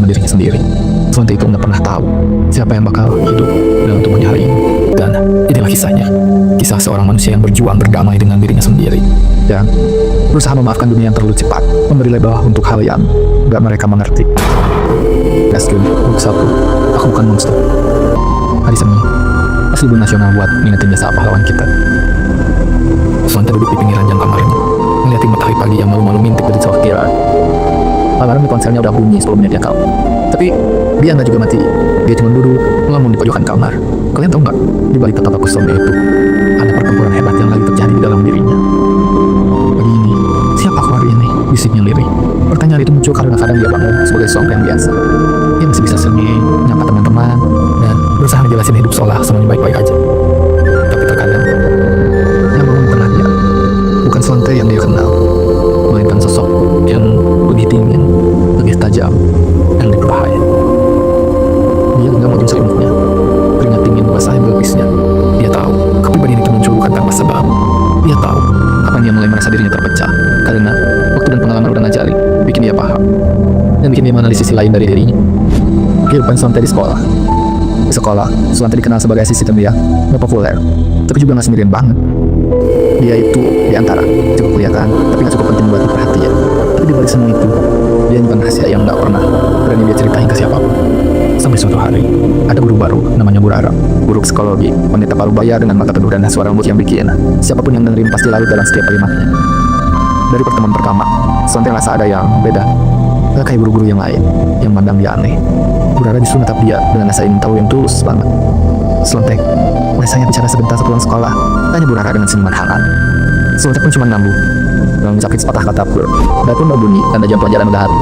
sama dirinya sendiri. Sonte itu nggak pernah tahu siapa yang bakal hidup dalam tubuhnya hari ini. Dan inilah kisahnya, kisah seorang manusia yang berjuang berdamai dengan dirinya sendiri dan berusaha memaafkan dunia yang terlalu cepat memberi label untuk hal yang nggak mereka mengerti. Gaskin, untuk satu, aku bukan monster. Hari Senin, pas libur nasional buat ngingetin jasa pahlawan kita. Sonte duduk di pinggir ranjang kamarnya, ngeliatin matahari pagi yang malu-malu mintip dari cowok kiraan. Alarm di ponselnya udah bunyi 10 menit yang lalu. Tapi dia nggak juga mati. Dia cuma duduk ngelamun di pojokan kamar. Kalian tahu nggak, di balik tatap Sonte itu ada pertempuran hebat yang lagi terjadi di dalam dirinya. Pagi ini, siapa aku hari ini? Bisiknya lirih. Pertanyaan itu muncul karena kadang dia bangun sebagai Sonte yang biasa. Dia masih bisa sengih, nyapa teman-teman, dan berusaha ngejelasin hidup seolah semuanya baik-baik aja. Tapi terkadang yang bangun bukanlah dia, bukan Sonte yang dia kenal, melainkan sosok yang lebih dingin, lebih tajam, dan lebih berbahaya. Dia genggam ujung selimutnya, keringat dingin basahi belapisnya. Dia tahu kepribadian itu muncul bukan tanpa sebab. Dia tahu kapan dia mulai merasa dirinya terpecah, karena waktu dan pengalaman udah ngajarin, bikin dia paham dan bikin dia mengenali sisi lain dari dirinya. Kehidupan Sonte di sekolah. Di sekolah, Sonte dikenal sebagai sistem dia nggak populer, tapi juga nggak sendirian banget. Dia itu diantara cukup kelihatan, tapi nggak cukup penting buat diperhatian. Tapi di balik semua itu, dia nyimpan rahasia yang nggak pernah berani dia ceritain ke siapapun. Sampai suatu hari, ada guru baru namanya Bu Rara, guru psikologi, wanita parubaya dengan mata teduh dan suara lembut yang bikin siapapun yang dengerin pasti larut dalam setiap kalimatnya. Dari pertemuan pertama, Sonte rasa ada yang beda. Gak kayak guru-guru yang lain yang mandang dia aneh. Bu Rara justru natap dia dengan rasa ingin tahu yang tulus banget. Sonte, boleh saya bicara sebentar sepulang sekolah? Tanya Bu Rara dengan senyuman hangat. Sonte pun cuma nambung, mengucapkan sepatah kata pur. Dan pun udah bunyi, tanda jam pelajaran udah habis.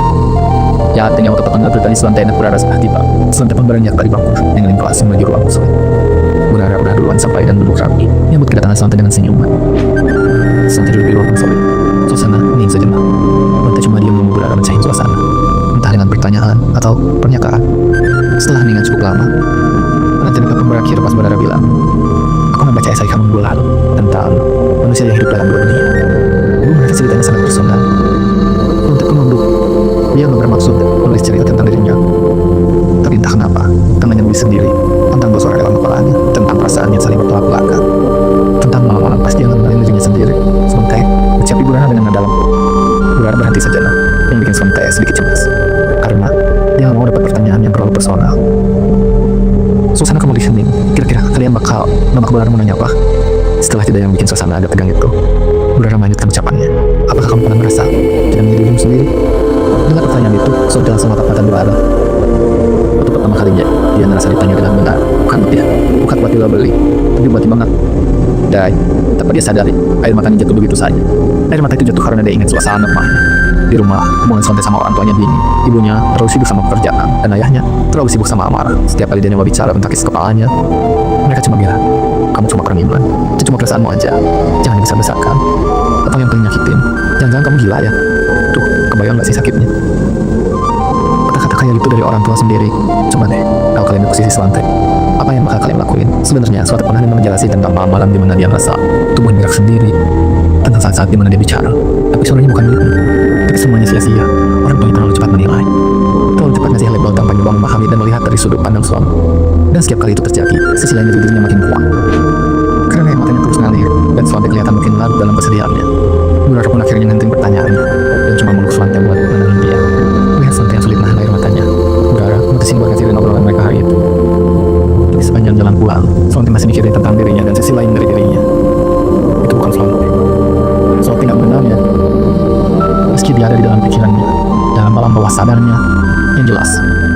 Ya, tinggal waktu tetangga bertani Sonte dan Bu Rara sudah tiba. Sonte pun beranjak dari bangku dengan kelas menuju ruang musuh. Bu Rara udah duluan sampai dan duduk rapi, menyambut kedatangan Sonte dengan senyuman. Sonte duduk di ruang musuh. Suasana hening sejenak. Sonte cuma diam menunggu Bu Rara mencahin suasana, entah dengan pertanyaan atau pernyataan. Setelah heningan cukup lama, penantian pun berakhir pas Bu Rara bilang, "Aku membaca esai kamu minggu lalu tentang manusia yang hidup dalam dua dunia. Ibu merasa ceritanya sangat personal." Sonte pun nunduk. Dia nggak bermaksud menulis cerita tentang dirinya, tapi entah kenapa tangannya menulis sendiri tentang dua suara dalam kepalanya, tentang perasaan yang saling bertolak belakang, tentang malam-malam pas dia ngenalin dirinya sendiri. Sonte ucap Ibu Rara dengan nada lembut. Bu Rara berhenti sejenak, yang bikin Sonte sedikit cemas, karena dia nggak mau dapat pertanyaan yang terlalu personal. Suasana kembali hening. Kira-kira kalian bakal nambah Bu Rara mau nanya apa? Setelah jeda yang bikin suasana agak tegang itu, Bu Rara melanjutkan ucapannya. Apakah kamu pernah merasa tidak menjadi dirimu sendiri? Dengar pertanyaan itu, Sonte langsung mata Bu Rara. Waktu pertama kalinya, dia merasa ditanya dengan benar. Bukan buat dilabeli, tapi buat dibangat. Dan tanpa dia sadari, air matanya jatuh begitu saja. Air mata itu jatuh karena dia ingat suasana rumahnya. Di rumah, hubungan Sonte sama orang tuanya dingin. Ibunya terlalu sibuk sama pekerjaan, dan ayahnya terlalu sibuk sama amarah. Setiap kali dia nyoba bicara tentang isi kepalanya, mereka cuma bilang, "Kamu cuma perngilan, itu cuma perasaanmu aja. Jangan dibesar-besarkan. Atau yang paling nyakitin, jangan-jangan kamu gila ya." Tuh, kebayang gak sih sakitnya? Kata-kata kayak gitu dari orang tua sendiri. Coba deh, kalau kalian di posisi Sonte, apa yang bakal kalian lakuin? Sebenarnya Sonte pernah menjelaskan tentang malam-malam di mana dia merasa tubuhnya bergerak sendiri, tentang saat-saat di mana dia bicara, tapi suaranya bukan miliknya. Tapi semuanya sia-sia. Orang tuanya terlalu cepat menilai, terlalu cepat ngasih label tanpa nyoba memahami dan melihat dari sudut pandang suami. Dan setiap kali itu terjadi, sisi lain dari dirinya makin kuat, karena air matanya terus ngalir dan Sonte kelihatan makin larut dalam kesedihannya. Bu Rara pun akhirnya ngentin pertanyaannya dan cuma meluk Sonte buat menenangin dia. Lihat Sonte yang sulit nahan air matanya, Bu Rara mutusin buat ngasihin obrolan mereka hari itu. Di sepanjang jalan pulang, Sonte masih mikirin tentang dirinya dan sisi lain dari dirinya. Itu bukan Sonte. Sonte nggak mengenalnya, meski dia ada di dalam pikirannya, dalam alam bawah sadarnya yang jelas.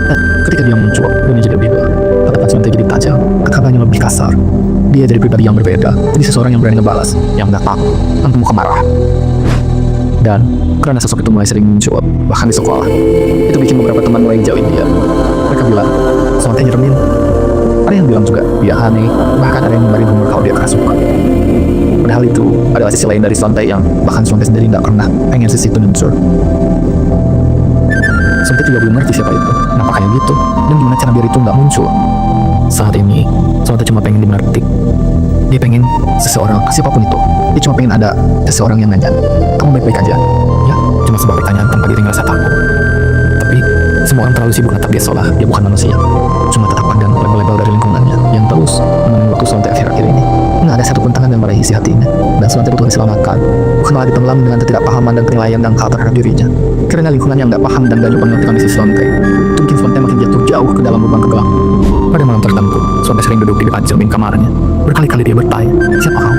Dan ketika dia muncul, dunia jadi lebih gelap. Tatapan Sonte jadi tajam, kata-katanya lebih kasar. Dia jadi pribadi yang berbeda, jadi seseorang yang berani ngebalas, yang nggak takut, tanpa muka marah. Dan karena sosok itu mulai sering muncul, bahkan di sekolah, itu bikin beberapa teman mulai jauhin dia. Mereka bilang, Sonte nyeremin. Ada yang bilang juga dia aneh, bahkan ada yang nyebarin rumor kalau dia kerasukan. Padahal itu adalah sisi lain dari Sonte yang bahkan Sonte sendiri nggak pernah pengen sisi itu muncul. Sonte juga belum ngerti siapa itu, kenapa kayak gitu, dan gimana cara biar itu nggak muncul. Saat ini, Sonte cuma pengen dimengerti. Dia pengen seseorang, siapapun itu, dia cuma pengen ada seseorang yang nanya, "Kamu baik-baik aja?" Ya, cuma sebuah pertanyaan tanpa diri ngerasa takut. Tapi semua Semua orang terlalu sibuk natap dia seolah dia bukan manusia. Cuma tetap pandang label-label dari lingkungannya yang terus menemani waktu Swante akhir-akhir ini. Nggak ada satupun tangan yang meraih isi hatinya, dan Swante butuh diselamatkan, bukan malah ditenggelam dengan ketidakpahaman dan penilaian dangkal terhadap dirinya. Karena lingkungan yang nggak paham dan gak nyoba mengerti kondisi Swante, itu bikin Swante makin jatuh jauh ke dalam lubang kegelapan. Pada malam tertentu, Swante sering duduk di depan cermin kamarnya. Berkali-kali dia bertanya, siapa kau?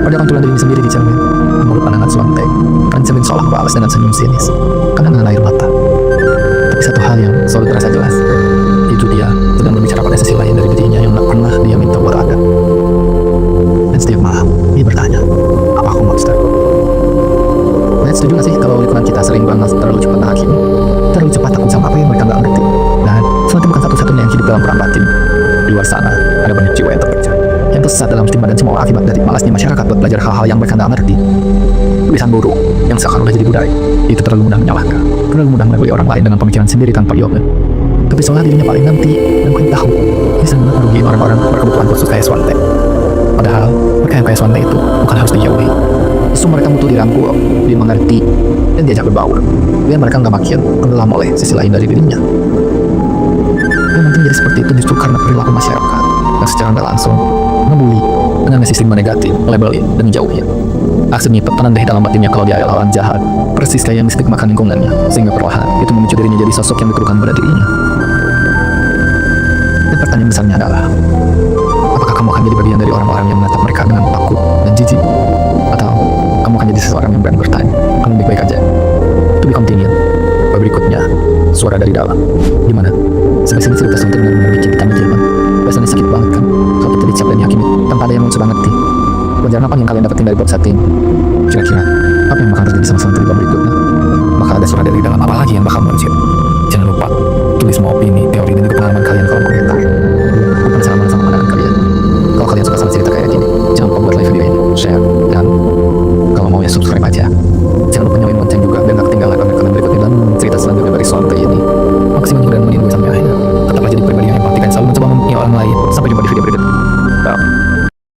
Pada pantulan dirinya sendiri di cermin, menurut pandangan Swante, peran cermin seolah membalas dengan senyum sinis, karena menahan air mata. Tapi satu hal yang selalu terasa jelas, itu dia sedang berbicara pada sisi lain dari dirinya yang tak pernah dia minta buat ada. Dan setiap malam, dia bertanya, apa aku monster? Dan setuju gak sih kalau lingkungan kita sering banget terlalu cepat menghakimi, terlalu cepat takut sama apa yang mereka gak ngerti? Dan Swante bukan satu-satunya yang hidup dalam perang batin. Di luar sana, ada banyak jiwa yang terpecah, yang tersesat dalam stigma dan semua akibat dari malasnya masyarakat buat belajar hal-hal yang mereka gak ngerti. Tulisan buruk yang seakan udah jadi budaya, itu terlalu mudah menyalahkan, terlalu mudah melabeli orang lain dengan pemikiran sendiri tanpa yoga. Tapi soalnya dirinya paling ngerti dan paling tahu, ini sangat merugikan orang-orang berkebutuhan khusus kayak Swante. Padahal mereka yang kayak Swante itu bukan harus dijauhi. Justru mereka butuh dirangkul, dimengerti, dan diajak berbaur, biar mereka nggak makin tenggelam oleh sisi lain dari dirinya. Dan nanti jadi seperti itu justru karena perilaku masyarakat yang secara nggak langsung ngebully dengan ngasih stigma negatif, labelin, dan menjauhin. Akhirnya penandai dalam batinnya kalau dia adalah orang jahat, persis kayak yang distigmakan lingkungannya, sehingga perlahan itu memicu dirinya jadi sosok yang dikeruhkan pada dirinya. Dan pertanyaan besarnya adalah, apakah kamu akan jadi bagian dari orang-orang yang menatap mereka dengan takut dan jijik? Atau kamu akan jadi seseorang yang berani bertanya, kamu baik-baik aja? To be continued. Berikutnya, suara dari dalam. Gimana? Sampai sini cerita Swante benar-benar bikin kita mikir, Bang. Biasanya sakit banget kan, kalau kita dicap dan dihakimi tanpa ada yang mencoba ngerti. Pelajaran apa yang kalian dapetin dari podcast ini? Kira-kira apa yang bakal terjadi sama Swante di bab berikutnya? Bakal ada suara dari dalam apa lagi yang bakal muncul? Jangan lupa tulis semua opini, teori, dan juga pengalaman kalian